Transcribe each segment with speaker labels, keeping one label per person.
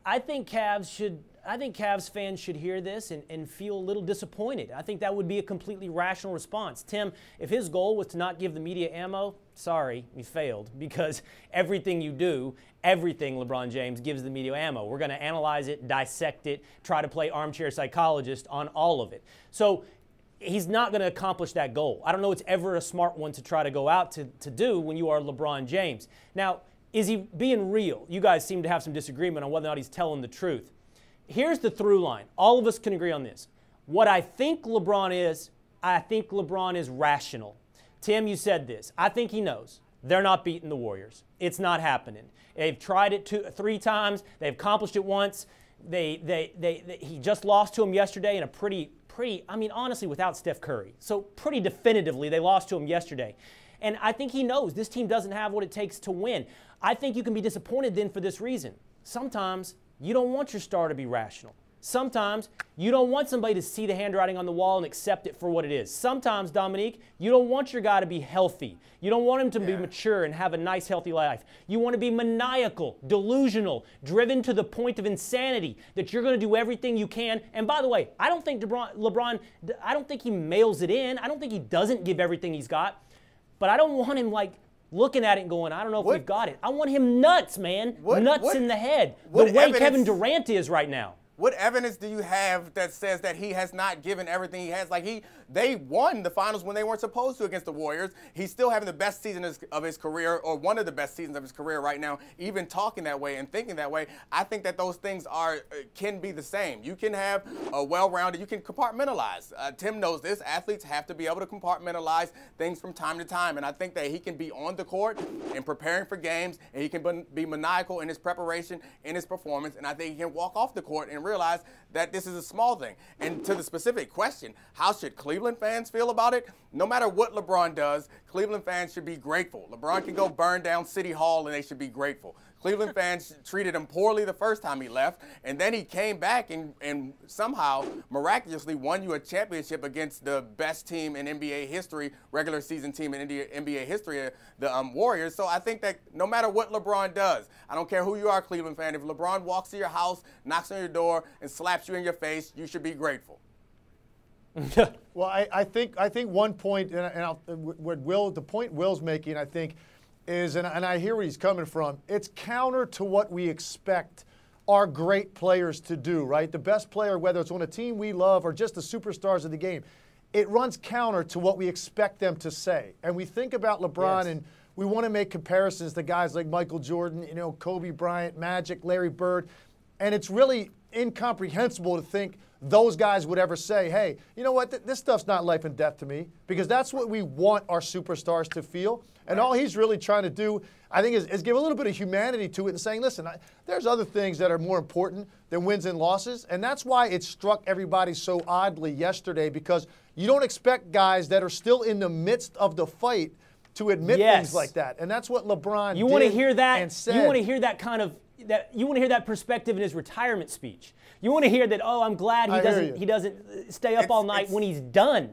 Speaker 1: I think Cavs fans should hear this and feel a little disappointed. I think that would be a completely rational response. Tim, if his goal was to not give the media ammo, sorry, you failed, because everything you do, everything LeBron James gives the media ammo. We're going to analyze it, dissect it, try to play armchair psychologist on all of it. So he's not going to accomplish that goal. I don't know it's ever a smart one to try to go out to do when you are LeBron James. Now, is he being real? You guys seem to have some disagreement on whether or not he's telling the truth. Here's the through line. All of us can agree on this. What I think LeBron is rational. Tim, you said this. I think he knows they're not beating the Warriors. It's not happening. They've tried it 3 times. They've accomplished it once. He just lost to him yesterday in a pretty, I mean, honestly, without Steph Curry. So pretty definitively, they lost to him yesterday. And I think he knows this team doesn't have what it takes to win. I think you can be disappointed then for this reason. Sometimes you don't want your star to be rational. Sometimes you don't want somebody to see the handwriting on the wall and accept it for what it is. Sometimes, Dominique, you don't want your guy to be healthy. You don't want him to be mature and have a nice, healthy life. You want to be maniacal, delusional, driven to the point of insanity that you're going to do everything you can. And by the way, I don't think LeBron, I don't think he mails it in. I don't think he doesn't give everything he's got. But I don't want him like looking at it and going, I don't know if we've got it. I want him nuts, man. Nuts in the head. The way Kevin Durant is right now.
Speaker 2: What evidence do you have that says that he has not given everything he has? Like they won the finals when they weren't supposed to against the Warriors. He's still having the best season of his career, or one of the best seasons of his career right now, even talking that way and thinking that way. I think that those things can be the same. You can have a well-rounded, you can compartmentalize. Tim knows this. Athletes have to be able to compartmentalize things from time to time. And I think that he can be on the court and preparing for games, and he can be maniacal in his preparation, in his performance. And I think he can walk off the court and realize that this is a small thing. And to the specific question, how should Cleveland fans feel about it? No matter what LeBron does, Cleveland fans should be grateful. LeBron can go burn down City Hall and they should be grateful. Cleveland fans treated him poorly the first time he left, and then he came back and somehow miraculously won you a championship against the best team in NBA history, regular season team in NBA history, the Warriors. So I think that no matter what LeBron does, I don't care who you are, Cleveland fan, if LeBron walks to your house, knocks on your door, and slaps you in your face, you should be grateful.
Speaker 3: Well, I think one point, the point Will's making, I think, is, and I hear where he's coming from, it's counter to what we expect our great players to do, right? The best player, whether it's on a team we love or just the superstars of the game, it runs counter to what we expect them to say. And we think about LeBron, and we want to make comparisons to guys like Michael Jordan, Kobe Bryant, Magic, Larry Bird, and it's really incomprehensible to think those guys would ever say, hey, you know what, this stuff's not life and death to me, because that's what we want our superstars to feel. And all he's really trying to do, I think, is give a little bit of humanity to it and saying, listen, there's other things that are more important than wins and losses. And that's why it struck everybody so oddly yesterday, because you don't expect guys that are still in the midst of the fight to admit things like that. And that's what LeBron did.
Speaker 1: You want to hear that?
Speaker 3: And said.
Speaker 1: You want to hear that kind of you want to hear that perspective in his retirement speech. You want to hear that, oh, I'm glad he doesn't stay up all night when he's done.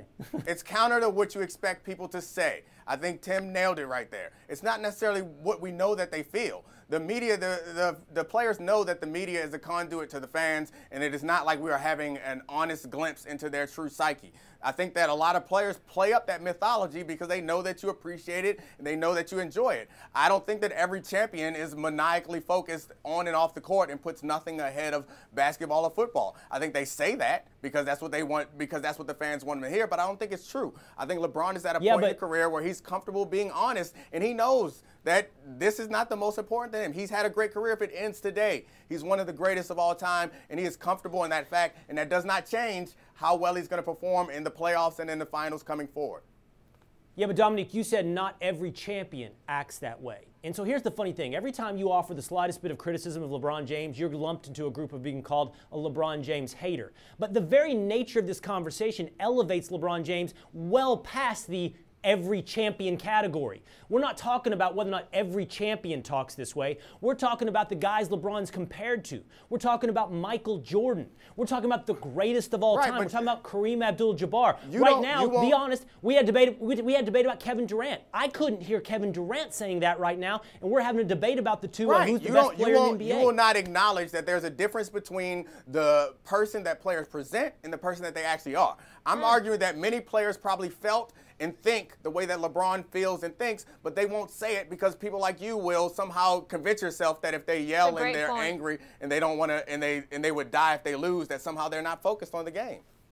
Speaker 2: It's counter to what you expect people to say. I think Tim nailed it right there. It's not necessarily what we know that they feel. The media, the players know that the media is a conduit to the fans, and it is not like we are having an honest glimpse into their true psyche. I think that a lot of players play up that mythology because they know that you appreciate it and they know that you enjoy it. I don't think that every champion is maniacally focused on and off the court and puts nothing ahead of basketball or football. I think they say that because that's what they want, because that's what the fans want them to hear, but I don't think it's true. I think LeBron is at a point in his career where he's comfortable being honest, and he knows that this is not the most important to him. He's had a great career if it ends today. He's one of the greatest of all time, and he is comfortable in that fact, and that does not change how well he's going to perform in the playoffs and in the finals coming forward.
Speaker 1: Yeah, but Dominique, you said not every champion acts that way. And so here's the funny thing. Every time you offer the slightest bit of criticism of LeBron James, you're lumped into a group of being called a LeBron James hater. But the very nature of this conversation elevates LeBron James well past the every champion category. We're not talking about whether or not every champion talks this way. We're talking about the guys LeBron's compared to. We're talking about Michael Jordan. We're talking about the greatest of all time. We're talking about Kareem Abdul-Jabbar. Right now, be honest, we had debate about Kevin Durant. I couldn't hear Kevin Durant saying that right now, and we're having a debate about the two on who's the best player in the NBA.
Speaker 2: You will not acknowledge that there's a difference between the person that players present and the person that they actually are. I'm arguing that many players probably felt and think the way that LeBron feels and thinks, but they won't say it because people like you will somehow convince yourself that if they yell and they're angry and they don't want to and they would die if they lose, that somehow they're not focused on the game.